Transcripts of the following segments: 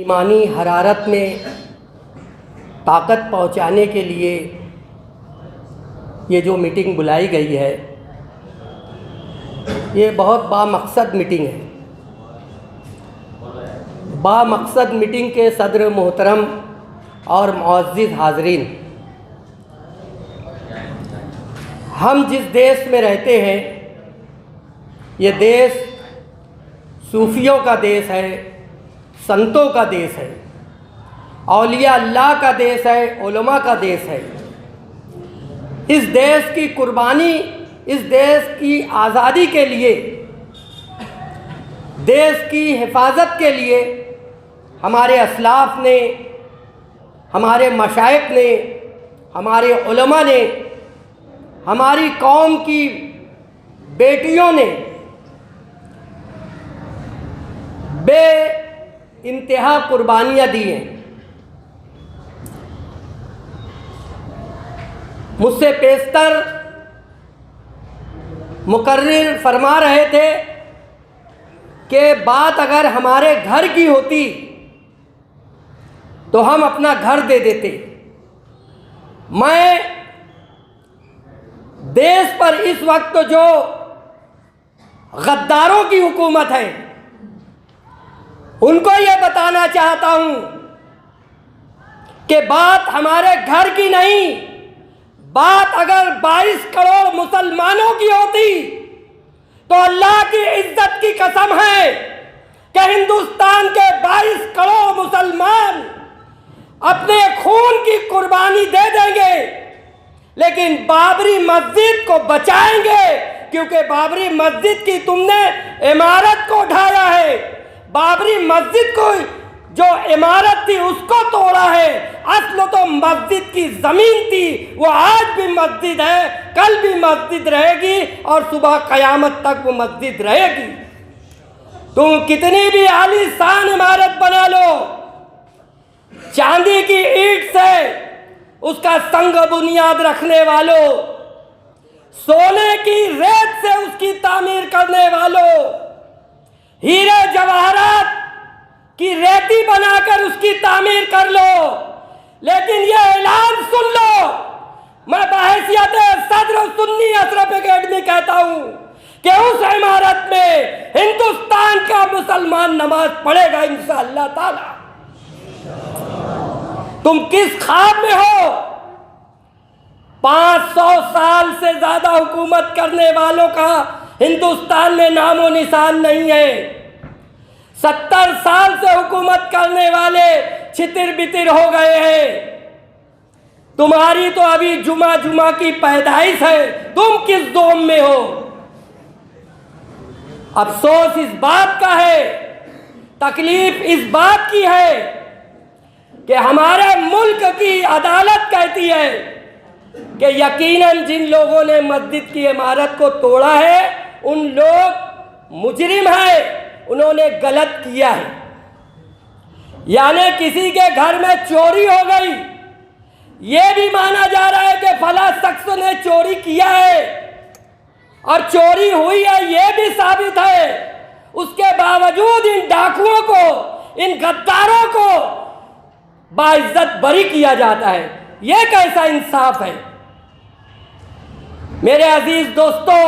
ईमानी हरारत में ताकत पहुंचाने के लिए ये जो मीटिंग बुलाई गई है, ये बहुत बामकसद मीटिंग है। बामकसद मीटिंग के सदर मोहतरम और मुअज़्ज़िज़ हाज़रीन, हम जिस देश में रहते हैं, ये देश सूफियों का देश है, संतों का देश है, औलिया अल्लाह का देश है, उलमा का देश है। इस देश की कुर्बानी, इस देश की आज़ादी के लिए, देश की हिफाजत के लिए हमारे असलाफ़ ने, हमारे मशाइख ने, हमारे उलमा ने, हमारी कौम की बेटियों ने बे इंतहा कुर्बानियाँ दी हैं। मुझसे पेशतर मुकर्रिर फरमा रहे थे कि बात अगर हमारे घर की होती तो हम अपना घर दे देते। मैं देश पर इस वक्त जो गद्दारों की हुकूमत है, उनको ये बताना चाहता हूँ कि बात हमारे घर की नहीं, बात अगर 22 करोड़ मुसलमानों की होती तो अल्लाह की इज्जत की कसम है कि हिंदुस्तान के 22 करोड़ मुसलमान अपने खून की कुर्बानी दे देंगे, लेकिन बाबरी मस्जिद को बचाएंगे, क्योंकि बाबरी मस्जिद की तुमने इमारत को ढाया है, बाबरी मस्जिद को जो इमारत थी उसको तोड़ा है। असल तो मस्जिद की ज़मीन थी, वो आज भी मस्जिद है, कल भी मस्जिद रहेगी और सुबह क़यामत तक वो मस्जिद रहेगी। तुम कितनी भी आलीशान इमारत बना लो, चांदी की ईंट से उसका संग बुनियाद रखने वालों, सोने की रेत से उसकी तामीर करने वालों, हीरे जवाहरात की रेती बनाकर उसकी तामीर कर लो, लेकिन यह ऐलान सुन लो, मैं बहैसियत सदर सुन्नी अशरफ एकेडमी कहता हूँ कि उस इमारत में हिंदुस्तान का मुसलमान नमाज पढ़ेगा इंशाअल्लाह ताला। तुम किस ख्वाब में हो? 500 साल से ज्यादा हुकूमत करने वालों का हिंदुस्तान में नामो निशान नहीं है। 70 साल से हुकूमत करने वाले छितिर बितिर हो गए हैं। तुम्हारी तो अभी जुमा की पैदाइश है, तुम किस दोम में हो? अफसोस इस बात का है, तकलीफ इस बात की है कि हमारे मुल्क की अदालत कहती है कि यकीनन जिन लोगों ने मस्जिद की इमारत को तोड़ा है उन लोग मुजरिम है, उन्होंने गलत किया है। यानी किसी के घर में चोरी हो गई, ये भी माना जा रहा है कि फला शख्स ने चोरी किया है और चोरी हुई है, ये भी साबित है। उसके बावजूद इन डाकुओं को, इन गद्दारों को बाइज्जत बरी किया जाता है। ये कैसा इंसाफ है? मेरे अजीज दोस्तों,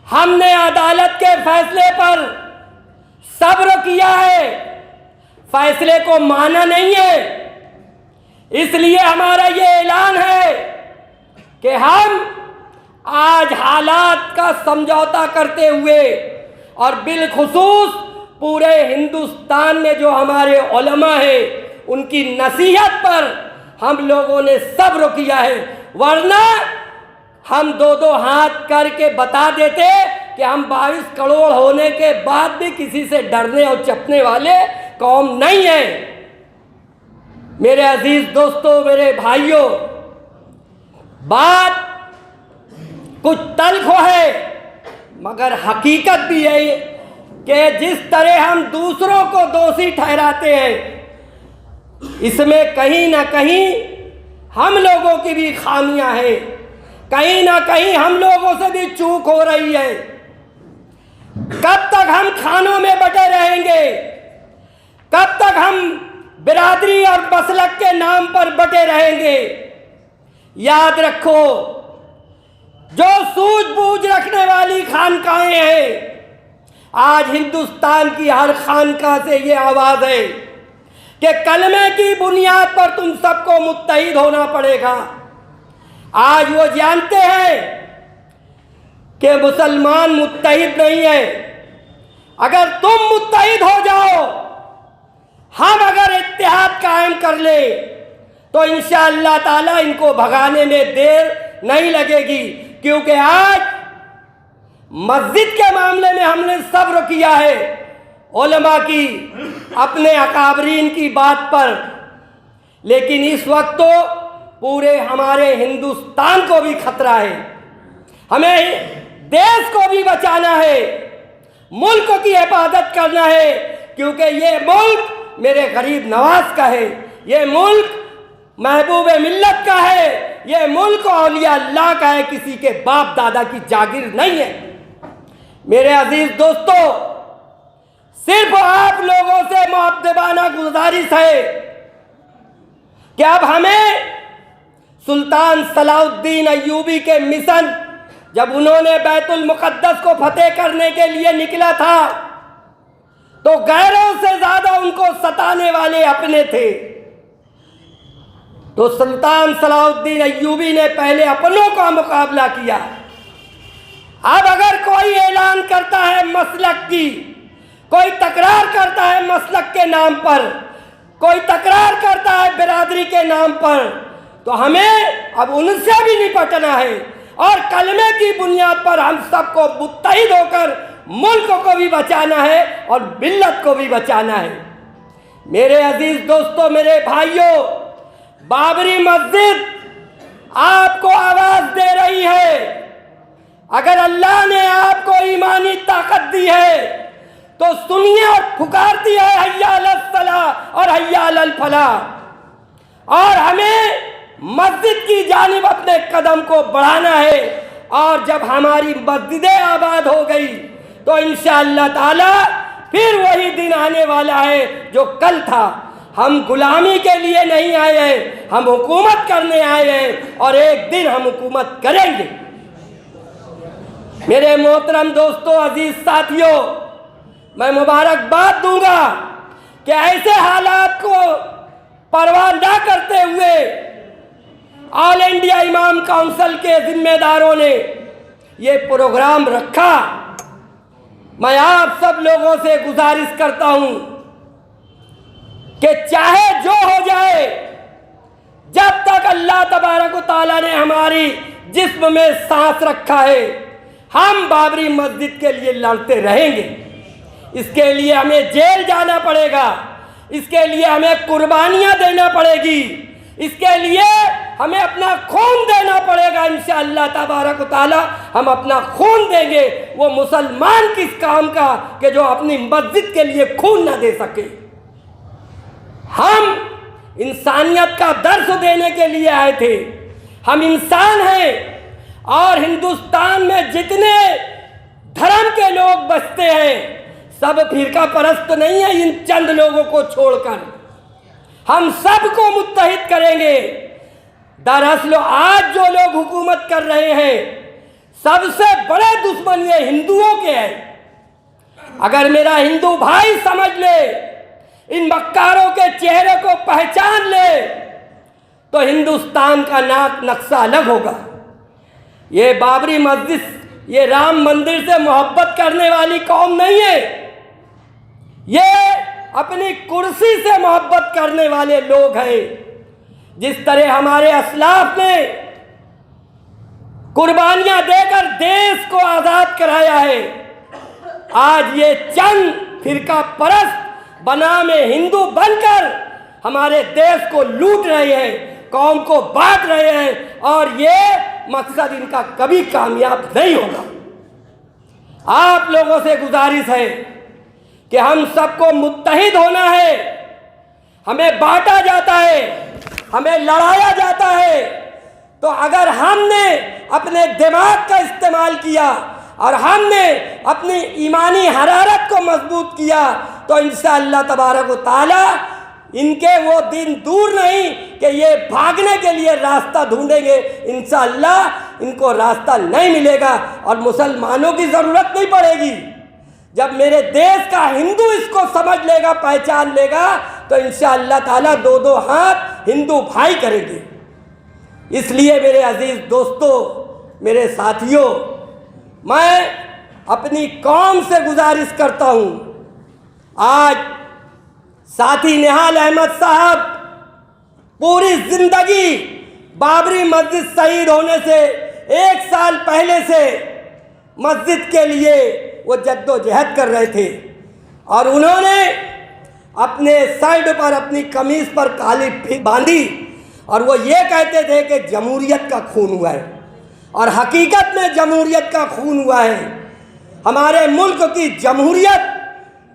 हमने अदालत के फैसले पर सब्र किया है, फैसले को माना नहीं है। इसलिए हमारा ये ऐलान है कि हम आज हालात का समझौता करते हुए और बिलखुसूस पूरे हिंदुस्तान में जो हमारे उलमा है उनकी नसीहत पर हम लोगों ने सब्र किया है, वरना हम दो हाथ करके बता देते कि हम 22 करोड़ होने के बाद भी किसी से डरने और चपने वाले कौम नहीं है। मेरे अजीज दोस्तों, मेरे भाइयों, बात कुछ तल्ख है मगर हकीकत भी है कि जिस तरह हम दूसरों को दोषी ठहराते हैं, इसमें कहीं ना कहीं हम लोगों की भी खामियां हैं, कहीं ना कहीं हम लोगों से भी चूक हो रही है। कब तक हम खानों में बटे रहेंगे? कब तक हम बिरादरी और मसलक के नाम पर बटे रहेंगे? याद रखो, जो सूझबूझ रखने वाली खानकाहें हैं, आज हिंदुस्तान की हर खानका से ये आवाज़ है कि कलमे की बुनियाद पर तुम सबको मुत्तहिद होना पड़ेगा। आज वो जानते हैं कि मुसलमान मुत्तहिद नहीं है। अगर तुम मुत्तहिद हो जाओ, हम अगर इत्तेहाद कायम कर ले, तो इंशाअल्लाह ताला इनको भगाने में देर नहीं लगेगी। क्योंकि आज मस्जिद के मामले में हमने सब्र किया है उलमा की, अपने अकाबरीन की बात पर, लेकिन इस वक्त तो पूरे हमारे हिंदुस्तान को भी खतरा है। हमें देश को भी बचाना है, मुल्क की हिफाजत करना है, क्योंकि ये मुल्क मेरे गरीब नवाज का है, ये मुल्क महबूब मिल्लत का है, ये मुल्क औलिया अल्लाह का है, किसी के बाप दादा की जागीर नहीं है। मेरे अजीज दोस्तों, सिर्फ आप लोगों से मुअद्दबाना गुजारिश है कि अब हमें सुल्तान सलाउद्दीन अय्यूबी के मिशन, जब उन्होंने बैतुल मुक़द्दस को फतेह करने के लिए निकला था, तो गैरों से ज्यादा उनको सताने वाले अपने थे। तो सुल्तान सलाउद्दीन अय्यूबी ने पहले अपनों का मुकाबला किया। अब अगर कोई ऐलान करता है मसलक की, कोई तकरार करता है मसलक के नाम पर, कोई तकरार करता है बिरादरी के नाम पर, तो हमें अब उनसे भी निपटना है और कलमे की बुनियाद पर हम सबको मुत्तहिद होकर मुल्क को भी बचाना है और मिल्लत को भी बचाना है। मेरे अजीज दोस्तों, मेरे भाइयों, बाबरी मस्जिद आपको आवाज दे रही है। अगर अल्लाह ने आपको ईमानी ताकत दी है तो सुनिए और पुकारती है हय्या अलल सलाह और हय्या अलल फलाह। और हमें मस्जिद की जानिब अपने कदम को बढ़ाना है। और जब हमारी मस्जिदें आबाद हो गई तो इंशाअल्लाह ताला फिर वही दिन आने वाला है जो कल था। हम गुलामी के लिए नहीं आए हैं, हम हुकूमत करने आए हैं और एक दिन हम हुकूमत करेंगे। मेरे मोहतरम दोस्तों, अजीज साथियों, मैं मुबारकबाद दूंगा कि ऐसे हालात को परवाह न करते हुए ऑल इंडिया इमाम काउंसिल के जिम्मेदारों ने ये प्रोग्राम रखा। मैं आप सब लोगों से गुजारिश करता हूं कि चाहे जो हो जाए, जब तक अल्लाह तबारक व तआला ने हमारी जिस्म में सांस रखा है, हम बाबरी मस्जिद के लिए लड़ते रहेंगे। इसके लिए हमें जेल जाना पड़ेगा, इसके लिए हमें कुर्बानियां देना पड़ेगी, इसके लिए हमें अपना खून देना पड़ेगा। इंशाअल्लाह तबारक व तआला हम अपना खून देंगे। वो मुसलमान किस काम का कि जो अपनी मस्जिद के लिए खून ना दे सके। हम इंसानियत का दर्स देने के लिए आए थे। हम इंसान हैं और हिंदुस्तान में जितने धर्म के लोग बसते हैं सब फिरका परस्त नहीं है। इन चंद लोगों को छोड़कर हम सबको मुत्तहिद करेंगे। दरअसल आज जो लोग हुकूमत कर रहे हैं सबसे बड़े दुश्मन ये हिंदुओं के हैं। अगर मेरा हिंदू भाई समझ ले, इन मक्कारों के चेहरे को पहचान ले, तो हिंदुस्तान का नाक नक्शा अलग होगा। ये बाबरी मस्जिद, ये राम मंदिर से मोहब्बत करने वाली कौम नहीं है। ये अपनी कुर्सी से मोहब्बत करने वाले लोग हैं। जिस तरह हमारे असलाफ ने कुर्बानियां देकर देश को आजाद कराया है, आज ये चंद फिरका परस्त बनामे हिंदू बनकर हमारे देश को लूट रहे हैं, कौम को बांट रहे हैं और ये मकसद इनका कभी कामयाब नहीं होगा। आप लोगों से गुजारिश है कि हम सबको मुत्तहिद होना है। हमें बांटा जाता है, हमें लड़ाया जाता है, तो अगर हमने अपने दिमाग का इस्तेमाल किया और हमने अपनी ईमानी हरारत को मजबूत किया तो इंशाअल्लाह तबारक व तआला इनके वो दिन दूर नहीं कि ये भागने के लिए रास्ता ढूंढेंगे। इंशाअल्लाह इनको रास्ता नहीं मिलेगा और मुसलमानों की ज़रूरत नहीं पड़ेगी। जब मेरे देश का हिंदू इसको समझ लेगा, पहचान लेगा, तो इंशाअल्लाह ताला दो दो हाथ हिंदू भाई करेंगे। इसलिए मेरे अजीज़ दोस्तों, मेरे साथियों, मैं अपनी कौम से गुजारिश करता हूँ। आज साथी निहाल अहमद साहब पूरी ज़िंदगी बाबरी मस्जिद शहीद होने से 1 साल पहले से मस्जिद के लिए वो जद्दोजहद कर रहे थे और उन्होंने अपने साइड पर अपनी कमीज़ पर काली फीत बांधी और वो ये कहते थे कि जमहूरियत का खून हुआ है, और हकीकत में जमहूरियत का खून हुआ है। हमारे मुल्क की जमहूरियत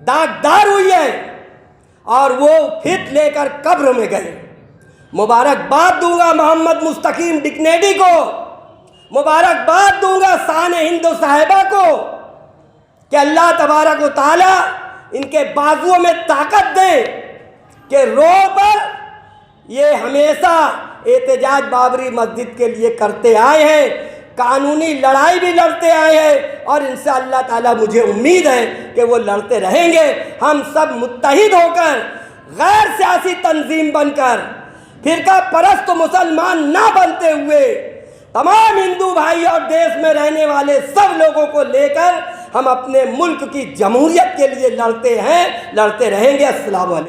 दागदार हुई है और वो फित लेकर कब्र में गए। मुबारकबाद दूंगा मोहम्मद मुस्तकीम डिक्नेडी को, मुबारकबाद दूंगा शान हिंद साहिबा को कि अल्लाह तबारक व तआला इनके बाजुओं में ताकत दे कि रो पर ये हमेशा एहतजाज बाबरी मस्जिद के लिए करते आए हैं, कानूनी लड़ाई भी लड़ते आए हैं और इंशाअल्लाह ताला मुझे उम्मीद है कि वो लड़ते रहेंगे। हम सब मुत्तहिद होकर, गैर सियासी तंजीम बनकर, फिरका परस्त मुसलमान ना बनते हुए, तमाम हिंदू भाई और देश में रहने वाले सब लोगों को लेकर हम अपने मुल्क की जमहूरियत के लिए लड़ते हैं, लड़ते रहेंगे। अस्सलाम वालेकुम।